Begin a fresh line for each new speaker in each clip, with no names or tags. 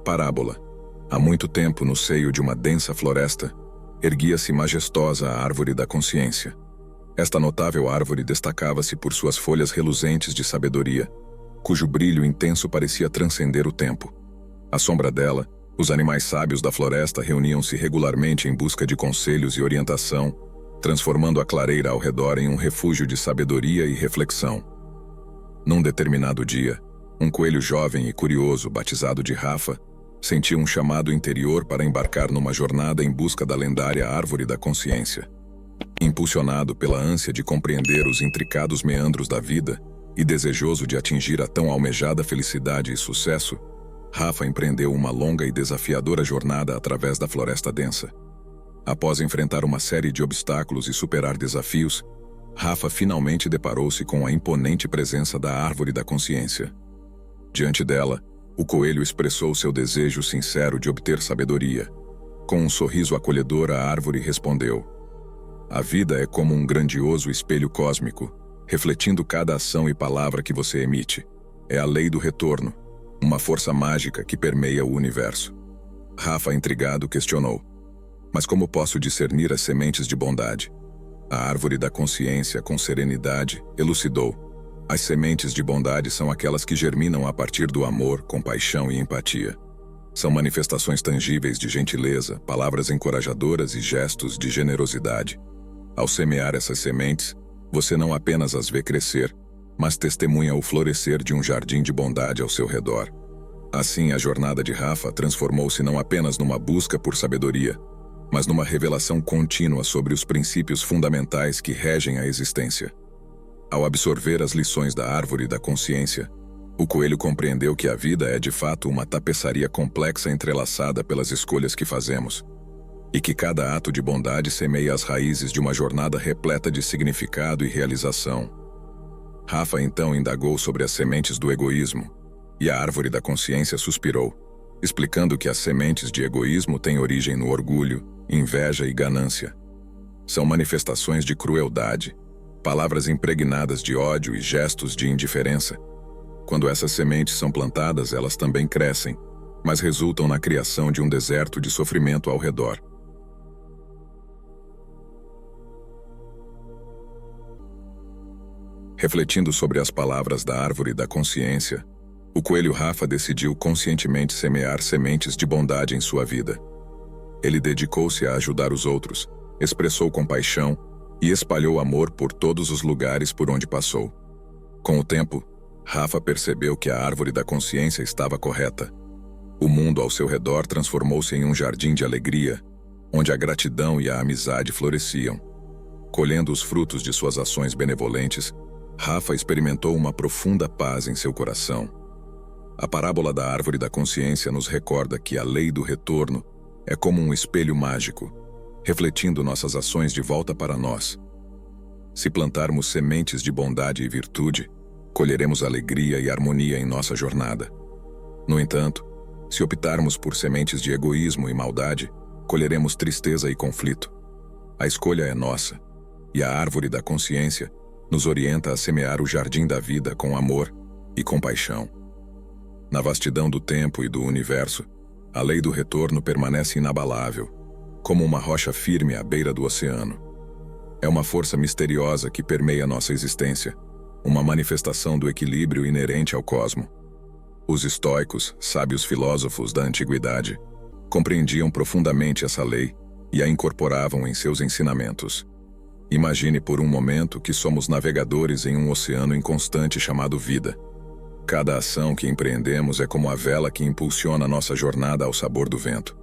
Parábola. Há muito tempo, no seio de uma densa floresta, erguia-se majestosa a árvore da consciência. Esta notável árvore destacava-se por suas folhas reluzentes de sabedoria, cujo brilho intenso parecia transcender o tempo. À sombra dela, os animais sábios da floresta reuniam-se regularmente em busca de conselhos e orientação, transformando a clareira ao redor em um refúgio de sabedoria e reflexão. Num determinado dia, um coelho jovem e curioso, batizado de Rafa, sentiu um chamado interior para embarcar numa jornada em busca da lendária árvore da consciência. Impulsionado pela ânsia de compreender os intricados meandros da vida e desejoso de atingir a tão almejada felicidade e sucesso, Rafa empreendeu uma longa e desafiadora jornada através da floresta densa. Após enfrentar uma série de obstáculos e superar desafios, Rafa finalmente deparou-se com a imponente presença da árvore da consciência. Diante dela, o coelho expressou seu desejo sincero de obter sabedoria. Com um sorriso acolhedor, a árvore respondeu: "A vida é como um grandioso espelho cósmico, refletindo cada ação e palavra que você emite. É a lei do retorno, uma força mágica que permeia o universo." Rafa, intrigado, questionou: "Mas como posso discernir as sementes de bondade?" A árvore da consciência, com serenidade, elucidou: "As sementes de bondade são aquelas que germinam a partir do amor, compaixão e empatia. São manifestações tangíveis de gentileza, palavras encorajadoras e gestos de generosidade. Ao semear essas sementes, você não apenas as vê crescer, mas testemunha o florescer de um jardim de bondade ao seu redor." Assim, a jornada de Rafa transformou-se não apenas numa busca por sabedoria, mas numa revelação contínua sobre os princípios fundamentais que regem a existência. Ao absorver as lições da árvore da consciência, o coelho compreendeu que a vida é de fato uma tapeçaria complexa entrelaçada pelas escolhas que fazemos, e que cada ato de bondade semeia as raízes de uma jornada repleta de significado e realização. Rafa então indagou sobre as sementes do egoísmo, e a árvore da consciência suspirou, explicando que as sementes de egoísmo têm origem no orgulho, inveja e ganância. São manifestações de crueldade, palavras impregnadas de ódio e gestos de indiferença. Quando essas sementes são plantadas, elas também crescem, mas resultam na criação de um deserto de sofrimento ao redor. Refletindo sobre as palavras da árvore da consciência, o coelho Rafa decidiu conscientemente semear sementes de bondade em sua vida. Ele dedicou-se a ajudar os outros, expressou compaixão e espalhou amor por todos os lugares por onde passou. Com o tempo, Rafa percebeu que a árvore da consciência estava correta. O mundo ao seu redor transformou-se em um jardim de alegria, onde a gratidão e a amizade floresciam. Colhendo os frutos de suas ações benevolentes, Rafa experimentou uma profunda paz em seu coração. A parábola da árvore da consciência nos recorda que a lei do retorno é como um espelho mágico, refletindo nossas ações de volta para nós. Se plantarmos sementes de bondade e virtude, colheremos alegria e harmonia em nossa jornada. No entanto, se optarmos por sementes de egoísmo e maldade, colheremos tristeza e conflito. A escolha é nossa, e a árvore da consciência nos orienta a semear o jardim da vida com amor e compaixão. Na vastidão do tempo e do universo, a lei do retorno permanece inabalável, como uma rocha firme à beira do oceano. É uma força misteriosa que permeia nossa existência, uma manifestação do equilíbrio inerente ao cosmo. Os estoicos, sábios filósofos da antiguidade, compreendiam profundamente essa lei e a incorporavam em seus ensinamentos. Imagine por um momento que somos navegadores em um oceano inconstante chamado vida. Cada ação que empreendemos é como a vela que impulsiona nossa jornada ao sabor do vento.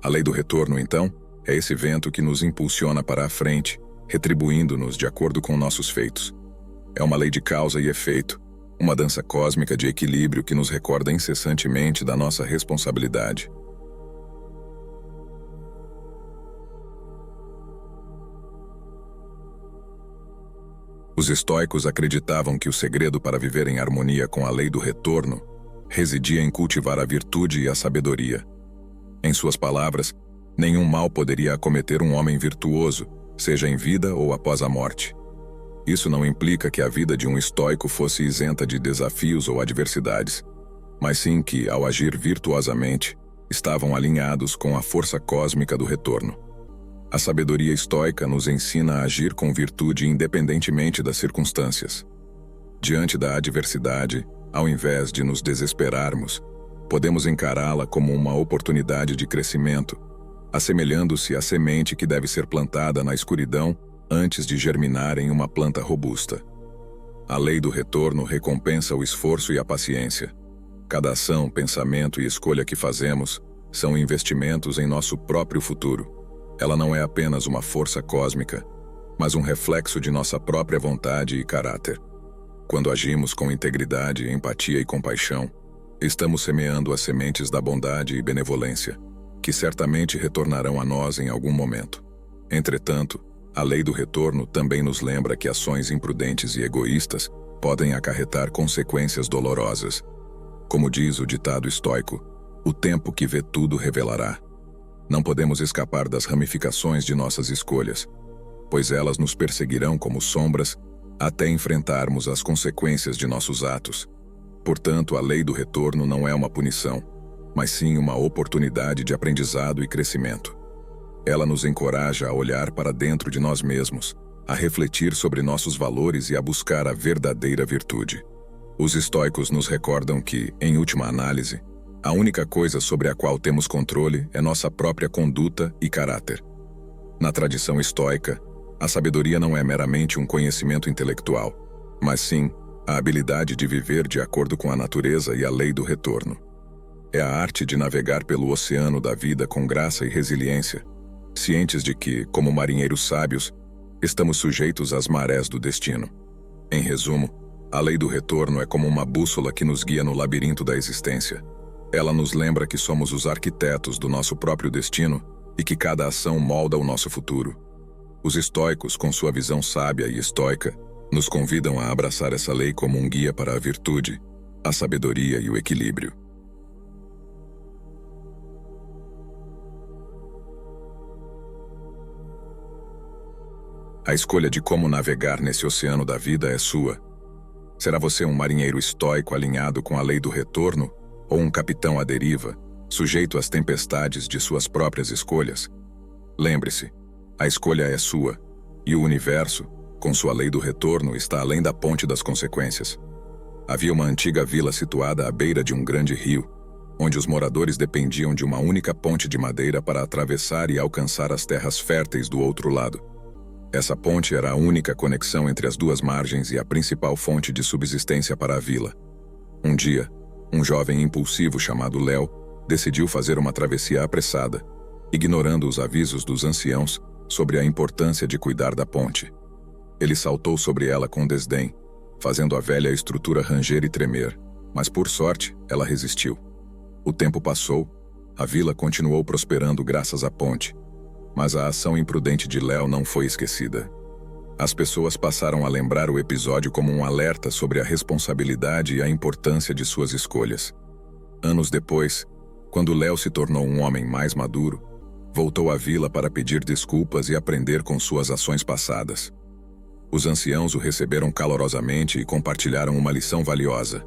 A lei do retorno, então, é esse vento que nos impulsiona para a frente, retribuindo-nos de acordo com nossos feitos. É uma lei de causa e efeito, uma dança cósmica de equilíbrio que nos recorda incessantemente da nossa responsabilidade. Os estoicos acreditavam que o segredo para viver em harmonia com a lei do retorno residia em cultivar a virtude e a sabedoria. Em suas palavras, nenhum mal poderia acometer um homem virtuoso, seja em vida ou após a morte. Isso não implica que a vida de um estoico fosse isenta de desafios ou adversidades. mas sim que, ao agir virtuosamente, estavam alinhados com a força cósmica do retorno. A sabedoria estoica nos ensina a agir com virtude independentemente das circunstâncias. Diante da adversidade, ao invés de nos desesperarmos, podemos encará-la como uma oportunidade de crescimento, assemelhando-se à semente que deve ser plantada na escuridão antes de germinar em uma planta robusta. A lei do retorno recompensa o esforço e a paciência. Cada ação, pensamento e escolha que fazemos são investimentos em nosso próprio futuro. Ela não é apenas uma força cósmica, mas um reflexo de nossa própria vontade e caráter. Quando agimos com integridade, empatia e compaixão, estamos semeando as sementes da bondade e benevolência, que certamente retornarão a nós em algum momento. Entretanto, a lei do retorno também nos lembra que ações imprudentes e egoístas podem acarretar consequências dolorosas. Como diz o ditado estoico, o tempo que vê tudo revelará. Não podemos escapar das ramificações de nossas escolhas, pois elas nos perseguirão como sombras até enfrentarmos as consequências de nossos atos. Portanto, a lei do retorno não é uma punição, mas sim uma oportunidade de aprendizado e crescimento. Ela nos encoraja a olhar para dentro de nós mesmos, a refletir sobre nossos valores e a buscar a verdadeira virtude. Os estoicos nos recordam que, em última análise, a única coisa sobre a qual temos controle é nossa própria conduta e caráter. Na tradição estoica, a sabedoria não é meramente um conhecimento intelectual, mas sim a habilidade de viver de acordo com a natureza e a lei do retorno. É a arte de navegar pelo oceano da vida com graça e resiliência, cientes de que, como marinheiros sábios, estamos sujeitos às marés do destino. Em resumo, a lei do retorno é como uma bússola que nos guia no labirinto da existência. Ela nos lembra que somos os arquitetos do nosso próprio destino e que cada ação molda o nosso futuro. Os estoicos, com sua visão sábia e estoica, nos convidam a abraçar essa lei como um guia para a virtude, a sabedoria e o equilíbrio. A escolha de como navegar nesse oceano da vida é sua. Será você um marinheiro estoico alinhado com a lei do retorno ou um capitão à deriva, sujeito às tempestades de suas próprias escolhas? Lembre-se, a escolha é sua, e o universo, com sua lei do retorno, está além da ponte das consequências. Havia uma antiga vila situada à beira de um grande rio, onde os moradores dependiam de uma única ponte de madeira para atravessar e alcançar as terras férteis do outro lado. Essa ponte era a única conexão entre as duas margens e a principal fonte de subsistência para a vila. Um dia, um jovem impulsivo chamado Léo decidiu fazer uma travessia apressada, ignorando os avisos dos anciãos sobre a importância de cuidar da ponte. Ele saltou sobre ela com desdém, fazendo a velha estrutura ranger e tremer, mas por sorte, ela resistiu. O tempo passou, a vila continuou prosperando graças à ponte, mas a ação imprudente de Léo não foi esquecida. As pessoas passaram a lembrar o episódio como um alerta sobre a responsabilidade e a importância de suas escolhas. Anos depois, quando Léo se tornou um homem mais maduro, voltou à vila para pedir desculpas e aprender com suas ações passadas. Os anciãos o receberam calorosamente e compartilharam uma lição valiosa.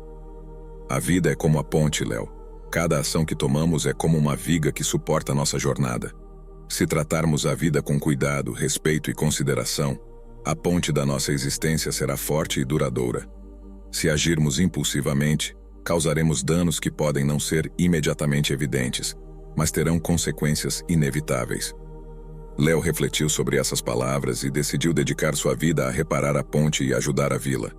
A vida é como a ponte, Léo. Cada ação que tomamos é como uma viga que suporta nossa jornada. Se tratarmos a vida com cuidado, respeito e consideração, a ponte da nossa existência será forte e duradoura. Se agirmos impulsivamente, causaremos danos que podem não ser imediatamente evidentes, mas terão consequências inevitáveis. Léo refletiu sobre essas palavras e decidiu dedicar sua vida a reparar a ponte e ajudar a vila.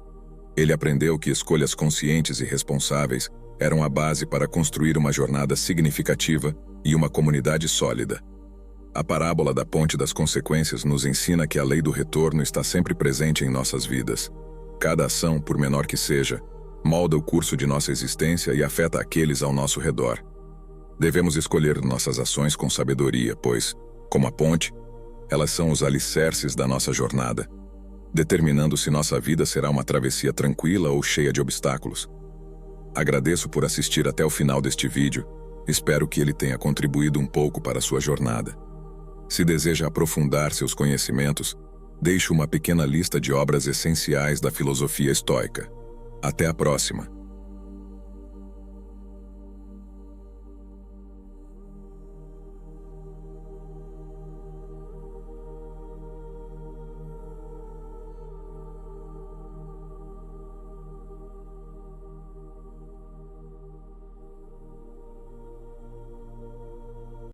Ele aprendeu que escolhas conscientes e responsáveis eram a base para construir uma jornada significativa e uma comunidade sólida. A parábola da ponte das consequências nos ensina que a lei do retorno está sempre presente em nossas vidas. Cada ação, por menor que seja, molda o curso de nossa existência e afeta aqueles ao nosso redor. Devemos escolher nossas ações com sabedoria, pois, como a ponte, elas são os alicerces da nossa jornada, determinando se nossa vida será uma travessia tranquila ou cheia de obstáculos. Agradeço por assistir até o final deste vídeo, espero que ele tenha contribuído um pouco para a sua jornada. Se deseja aprofundar seus conhecimentos, deixo uma pequena lista de obras essenciais da filosofia estoica. Até a próxima!